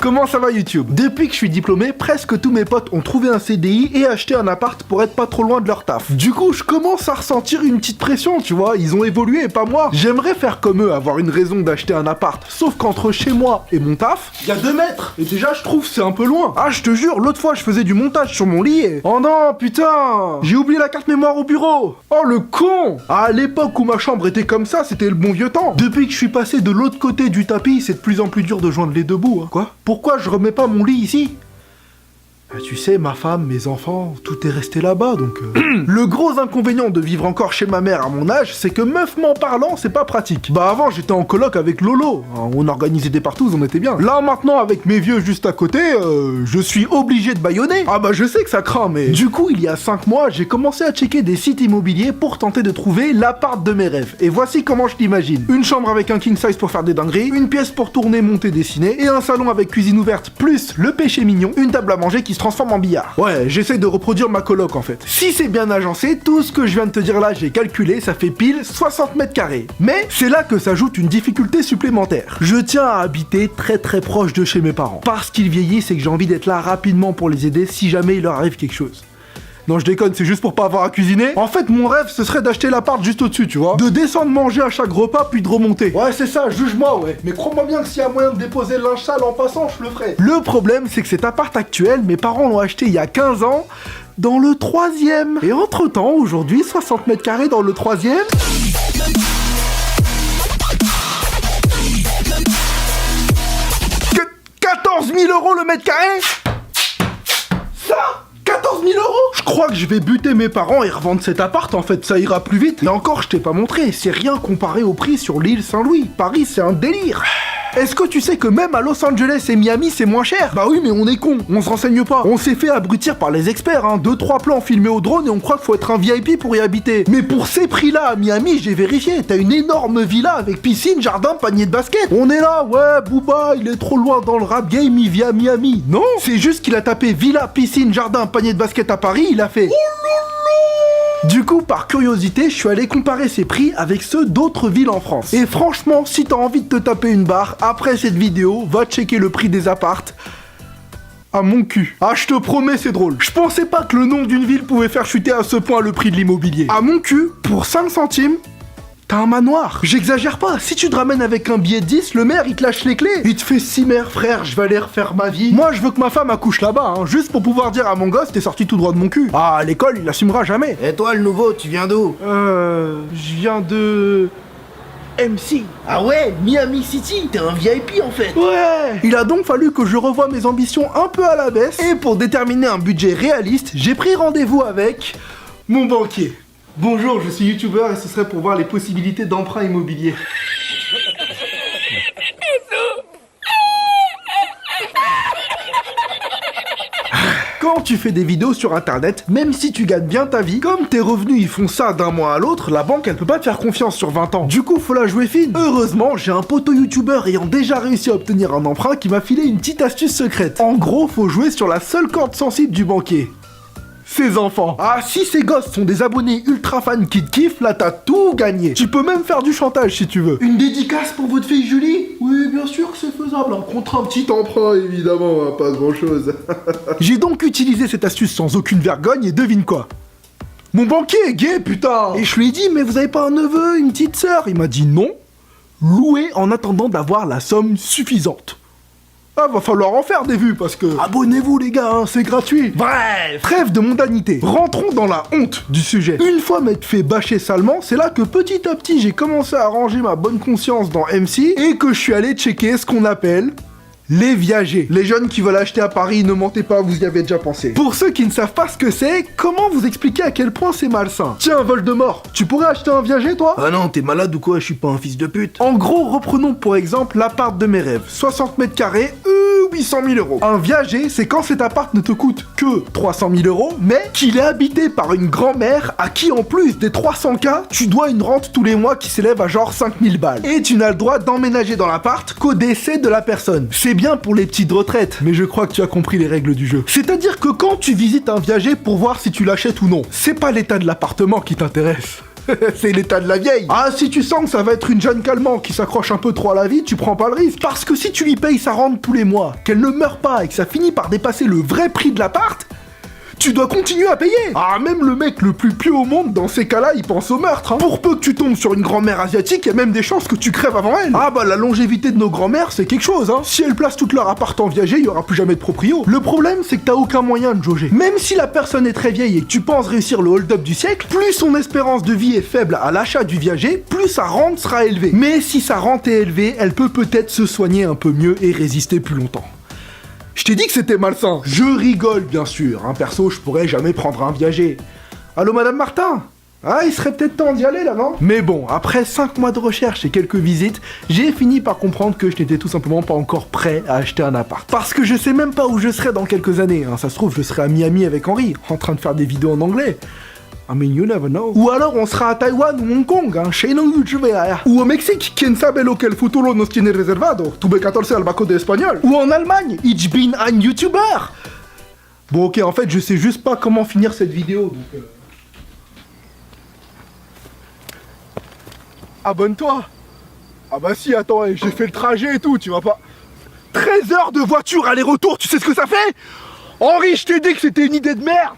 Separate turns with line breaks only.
Comment ça va YouTube? Depuis que je suis diplômé, presque tous mes potes ont trouvé un CDI et acheté un appart pour être pas trop loin de leur taf. Du coup, je commence à ressentir une petite pression, tu vois, ils ont évolué et pas moi. J'aimerais faire comme eux, avoir une raison d'acheter un appart, sauf qu'entre chez moi et mon taf, il y a 2 mètres. Et déjà, je trouve c'est un peu loin. Ah, je te jure, l'autre fois, je faisais du montage sur mon lit et... Oh non, putain, j'ai oublié la carte mémoire au bureau. Oh, le con. Ah, à l'époque où ma chambre était comme ça, c'était le bon vieux temps. Depuis que je suis passé de l'autre côté du tapis, c'est de plus en plus dur de joindre les deux bouts, hein. Quoi? Pourquoi je remets pas mon lit ici? Tu sais, ma femme, mes enfants, tout est resté là-bas, donc... Le gros inconvénient de vivre encore chez ma mère à mon âge, c'est que meufement parlant, c'est pas pratique. Bah avant, j'étais en coloc avec Lolo, on organisait des partous, on était bien. Là, maintenant, avec mes vieux juste à côté, je suis obligé de bâillonner. Ah bah je sais que ça craint, mais... Du coup, il y a 5 mois, j'ai commencé à checker des sites immobiliers pour tenter de trouver l'appart de mes rêves. Et voici comment je l'imagine. Une chambre avec un king size pour faire des dingueries, une pièce pour tourner, monter, dessiner, et un salon avec cuisine ouverte, plus le péché mignon, une table à manger qui se transforme en billard. Ouais, j'essaie de reproduire ma coloc en fait. Si c'est bien agencé, tout ce que je viens de te dire là, j'ai calculé, ça fait pile 60 mètres carrés. Mais c'est là que s'ajoute une difficulté supplémentaire. Je tiens à habiter très proche de chez mes parents. Parce qu'ils vieillissent et que j'ai envie d'être là rapidement pour les aider si jamais il leur arrive quelque chose. Non, je déconne, c'est juste pour pas avoir à cuisiner. En fait, mon rêve, ce serait d'acheter l'appart juste au-dessus, tu vois. De descendre manger à chaque repas, puis de remonter. Ouais, c'est ça, juge-moi, ouais. Mais crois-moi bien que s'il y a moyen de déposer le linge sale en passant, je le ferai. Le problème, c'est que cet appart actuel, mes parents l'ont acheté il y a 15 ans, dans le 3e. Et entre-temps, aujourd'hui, 60 mètres carrés dans le 3e... 14 000 € le mètre carré? Ça 14 000 €? Je crois que je vais buter mes parents et revendre cet appart, en fait, ça ira plus vite. Et encore, je t'ai pas montré, c'est rien comparé au prix sur l'île Saint-Louis. Paris, c'est un délire. Est-ce que tu sais que même à Los Angeles et Miami, c'est moins cher? Bah oui, mais on est con, on se renseigne pas. On s'est fait abrutir par les experts, hein. 2-3 plans filmés au drone et on croit qu'il faut être un VIP pour y habiter. Mais pour ces prix-là, à Miami, j'ai vérifié, t'as une énorme villa avec piscine, jardin, panier de basket. On est là, ouais, Booba, il est trop loin dans le rap game, il vit à Miami. Non, c'est juste qu'il a tapé villa, piscine, jardin, panier de basket à Paris, il a fait... Du coup, par curiosité, je suis allé comparer ces prix avec ceux d'autres villes en France. Et franchement, si t'as envie de te taper une barre, après cette vidéo, va checker le prix des appartes. À mon cul. Ah, je te promets, c'est drôle. Je pensais pas que le nom d'une ville pouvait faire chuter à ce point le prix de l'immobilier. À mon cul, pour 5 centimes... T'as un manoir. J'exagère pas, si tu te ramènes avec un billet de 10, le maire il te lâche les clés. Il te fait 6 mères, frère, je vais aller refaire ma vie. Moi je veux que ma femme accouche là-bas, hein, juste pour pouvoir dire à mon gosse t'es sorti tout droit de mon cul. Ah, à l'école il l'assumera jamais.
Et toi le nouveau, tu viens d'où?
Je viens de... MC.
Ah ouais, Miami City, t'es un VIP en fait.
Ouais. Il a donc fallu que je revoie mes ambitions un peu à la baisse. Et pour déterminer un budget réaliste, j'ai pris rendez-vous avec... mon banquier. Bonjour, je suis youtubeur et ce serait pour voir les possibilités d'emprunt immobilier. Quand tu fais des vidéos sur internet, même si tu gagnes bien ta vie, comme tes revenus ils font ça d'un mois à l'autre, la banque elle peut pas te faire confiance sur 20 ans. Du coup, faut la jouer fine. Heureusement, j'ai un poteau youtubeur ayant déjà réussi à obtenir un emprunt qui m'a filé une petite astuce secrète. En gros, faut jouer sur la seule corde sensible du banquier. Ses enfants. Ah, si ces gosses sont des abonnés ultra fans qui te kiffent, là t'as tout gagné. Tu peux même faire du chantage si tu veux. Une dédicace pour votre fille Julie? Oui, bien sûr que c'est faisable, hein. Contre un petit emprunt, évidemment, hein, pas grand chose. J'ai donc utilisé cette astuce sans aucune vergogne et devine quoi? Mon banquier est gay, putain. Et je lui ai dit, mais vous avez pas un neveu, une petite sœur? Il m'a dit non. Louer en attendant d'avoir la somme suffisante. Ah, va falloir en faire des vues parce que... Abonnez-vous les gars, hein, c'est gratuit. Bref, trêve de mondanité. Rentrons dans la honte du sujet. Une fois m'être fait bâcher salement, c'est là que petit à petit j'ai commencé à ranger ma bonne conscience dans MC et que je suis allé checker ce qu'on appelle... les viagers. Les jeunes qui veulent acheter à Paris, ne mentez pas, vous y avez déjà pensé. Pour ceux qui ne savent pas ce que c'est, comment vous expliquer à quel point c'est malsain? Tiens, Voldemort, tu pourrais acheter un viager, toi?
Ah non, t'es malade ou quoi? Je suis pas un fils de pute.
En gros, reprenons pour exemple l'appart de mes rêves. 60 mètres carrés, 800 000 €. Un viager, c'est quand cet appart ne te coûte que 300 000 €, mais qu'il est habité par une grand-mère à qui, en plus des 300K, tu dois une rente tous les mois qui s'élève à genre 5000 balles. Et tu n'as le droit d'emménager dans l'appart qu'au décès de la personne. C'est bien pour les petites retraites, mais je crois que tu as compris les règles du jeu. C'est-à-dire que quand tu visites un viager pour voir si tu l'achètes ou non, c'est pas l'état de l'appartement qui t'intéresse. C'est l'état de la vieille. Ah, si tu sens que ça va être une jeune calmant qui s'accroche un peu trop à la vie, tu prends pas le risque. Parce que si tu lui payes sa rente tous les mois, qu'elle ne meurt pas et que ça finit par dépasser le vrai prix de l'appart, tu dois continuer à payer. Ah, même le mec le plus pieux au monde, dans ces cas-là, il pense au meurtre. Hein. Pour peu que tu tombes sur une grand-mère asiatique, il y a même des chances que tu crèves avant elle. Ah bah la longévité de nos grands-mères, c'est quelque chose. Hein. Si elles placent toute leur appart en viager, il y aura plus jamais de proprio. Le problème, c'est que t'as aucun moyen de jauger. Même si la personne est très vieille et que tu penses réussir le hold-up du siècle, plus son espérance de vie est faible à l'achat du viager, plus sa rente sera élevée. Mais si sa rente est élevée, elle peut peut-être se soigner un peu mieux et résister plus longtemps. Je t'ai dit que c'était malsain. Je rigole, bien sûr. Hein, perso, je pourrais jamais prendre un viager. Allô, Madame Martin? Ah, il serait peut-être temps d'y aller, là, non? Mais bon, après 5 mois de recherche et quelques visites, j'ai fini par comprendre que je n'étais tout simplement pas encore prêt à acheter un appart. Parce que je sais même pas où je serai dans quelques années. Hein. Ça se trouve, je serai à Miami avec Henri, en train de faire des vidéos en anglais. I mean, you never know. Ou alors on sera à Taïwan ou Hong Kong, hein, ou au Mexique, quien sabe lo que el futuro nos tiene reservado, tuve 14 al baco de espagnol. Ou en Allemagne, ich bin ein YouTuber. Bon ok, en fait je sais juste pas comment finir cette vidéo, donc... Abonne-toi. Ah bah si, attends, j'ai fait le trajet et tout, tu vas pas... 13 heures de voiture aller-retour, tu sais ce que ça fait? Henri, je t'ai dit que c'était une idée de merde.